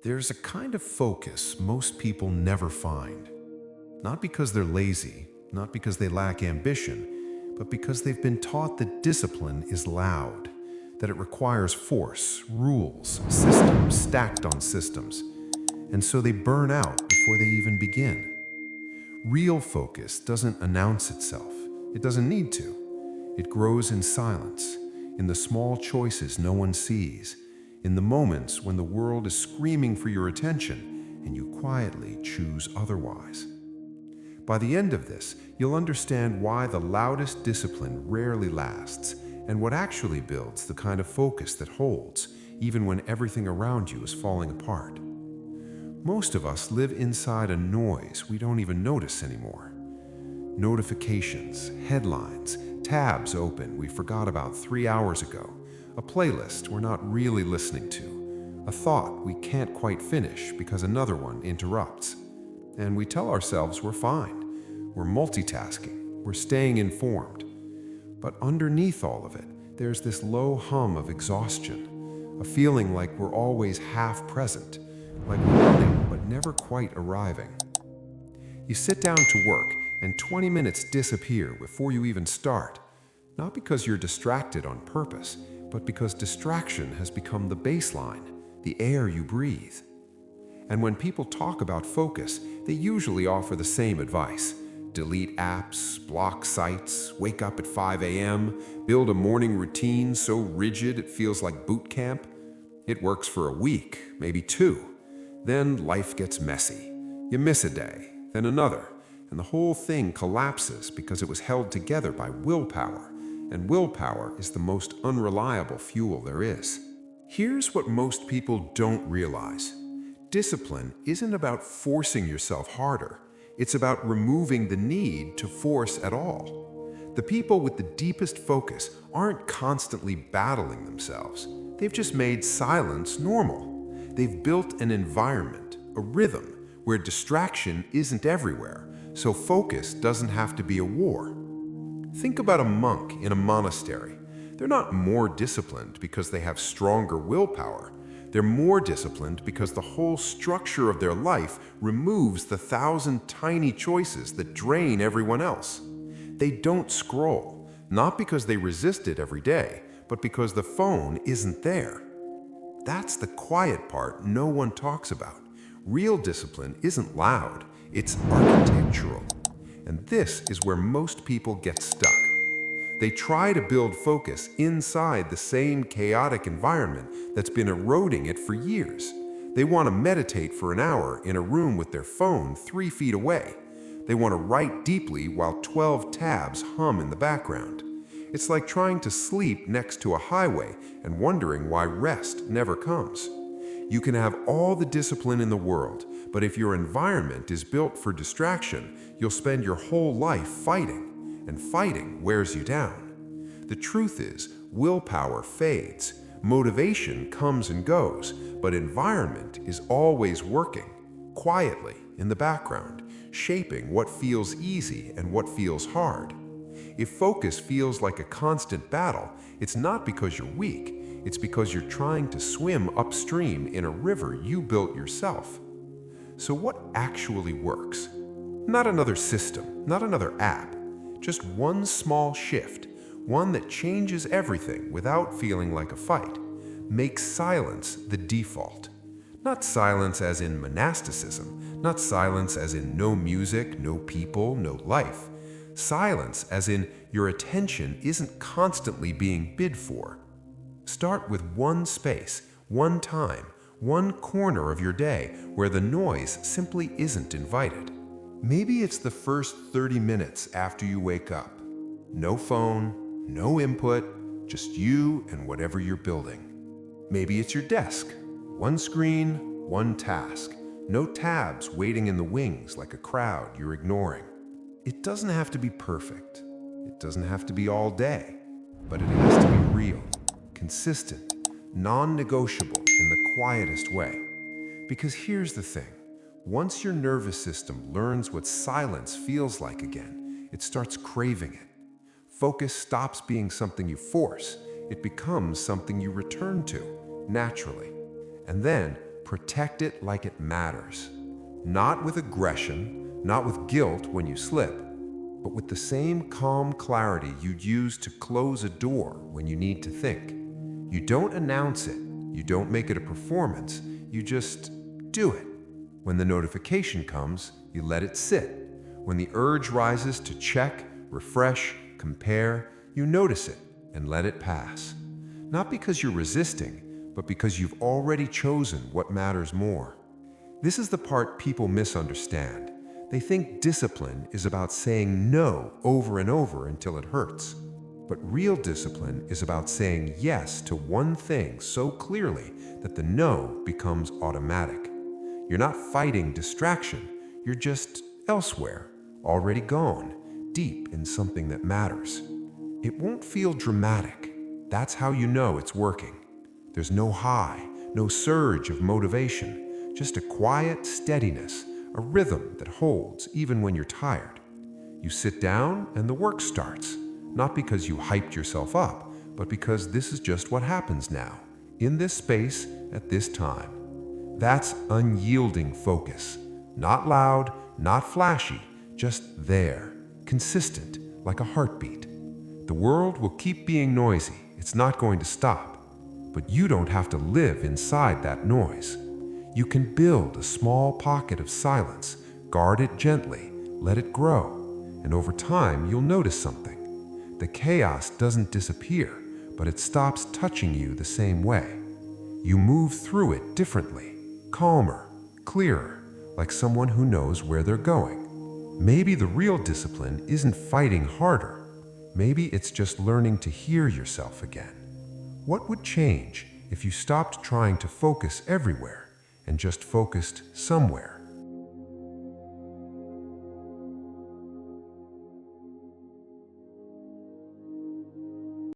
There's a kind of focus most people never find. Not because they're lazy, not because they lack ambition, but because they've been taught that discipline is loud, that it requires force, rules, systems stacked on systems. And so they burn out before they even begin. Real focus doesn't announce itself. It doesn't need to. It grows in silence, in the small choices no one sees, in the moments when the world is screaming for your attention and you quietly choose otherwise. By the end of this, you'll understand why the loudest discipline rarely lasts and what actually builds the kind of focus that holds, even when everything around you is falling apart. Most of us live inside a noise we don't even notice anymore. Notifications, headlines, tabs open we forgot about 3 hours ago, a playlist we're not really listening to, a thought we can't quite finish because another one interrupts. And we tell ourselves we're fine, we're multitasking, we're staying informed. But underneath all of it, there's this low hum of exhaustion, a feeling like we're always half present, like we're running but never quite arriving. You sit down to work and 20 minutes disappear before you even start, not because you're distracted on purpose, but because distraction has become the baseline, the air you breathe. And when people talk about focus, they usually offer the same advice. Delete apps, block sites, wake up at 5 a.m., build a morning routine so rigid it feels like boot camp. It works for a week, maybe 2. Then life gets messy. You miss a day, then another, and the whole thing collapses because it was held together by willpower. And willpower is the most unreliable fuel there is. Here's what most people don't realize. Discipline isn't about forcing yourself harder. It's about removing the need to force at all. The people with the deepest focus aren't constantly battling themselves. They've just made silence normal. They've built an environment, a rhythm, where distraction isn't everywhere, so focus doesn't have to be a war. Think about a monk in a monastery. They're not more disciplined because they have stronger willpower. They're more disciplined because the whole structure of their life removes the 1,000 tiny choices that drain everyone else. They don't scroll, not because they resist it every day, but because the phone isn't there. That's the quiet part no one talks about. Real discipline isn't loud, it's architectural. And this is where most people get stuck. They try to build focus inside the same chaotic environment that's been eroding it for years. They want to meditate for an hour in a room with their phone 3 feet away. They want to write deeply while 12 tabs hum in the background. It's like trying to sleep next to a highway and wondering why rest never comes. You can have all the discipline in the world, but if your environment is built for distraction, you'll spend your whole life fighting, and fighting wears you down. The truth is, willpower fades, motivation comes and goes, but environment is always working, quietly in the background, shaping what feels easy and what feels hard. If focus feels like a constant battle, it's not because you're weak, it's because you're trying to swim upstream in a river you built yourself. So what actually works? Not another system, not another app, just one small shift, one that changes everything without feeling like a fight. Make silence the default. Not silence as in monasticism, not silence as in no music, no people, no life. Silence as in your attention isn't constantly being bid for. Start with one space, one time, one corner of your day where the noise simply isn't invited. Maybe it's the first 30 minutes after you wake up. No phone, no input, just you and whatever you're building. Maybe it's your desk. One screen, one task. No tabs waiting in the wings like a crowd you're ignoring. It doesn't have to be perfect. It doesn't have to be all day. But it has to be real, consistent, non-negotiable in the quietest way. Because here's the thing. Once your nervous system learns what silence feels like again, it starts craving it. Focus stops being something you force. It becomes something you return to, naturally. And then, Protect it like it matters. Not with aggression, not with guilt when you slip, but with the same calm clarity you'd use to close a door when you need to think. You don't announce it, you don't make it a performance, you just do it. When the notification comes, you let it sit. When the urge rises to check, refresh, compare, you notice it and let it pass. Not because you're resisting, but because you've already chosen what matters more. This is the part people misunderstand. They think discipline is about saying no over and over until it hurts. But real discipline is about saying yes to one thing so clearly that the no becomes automatic. You're not fighting distraction, you're just elsewhere, already gone, deep in something that matters. It won't feel dramatic. That's how you know it's working. There's no high, no surge of motivation, just a quiet steadiness, a rhythm that holds even when you're tired. You sit down and the work starts, not because you hyped yourself up, but because this is just what happens now, in this space, at this time. That's unyielding focus. Not loud, not flashy, just there, consistent, like a heartbeat. The world will keep being noisy, it's not going to stop. But you don't have to live inside that noise. You can build a small pocket of silence, guard it gently, let it grow, and over time you'll notice something. The chaos doesn't disappear, but it stops touching you the same way. You move through it differently, calmer, clearer, like someone who knows where they're going. Maybe the real discipline isn't fighting harder. Maybe it's just learning to hear yourself again. What would change if you stopped trying to focus everywhere and just focused somewhere?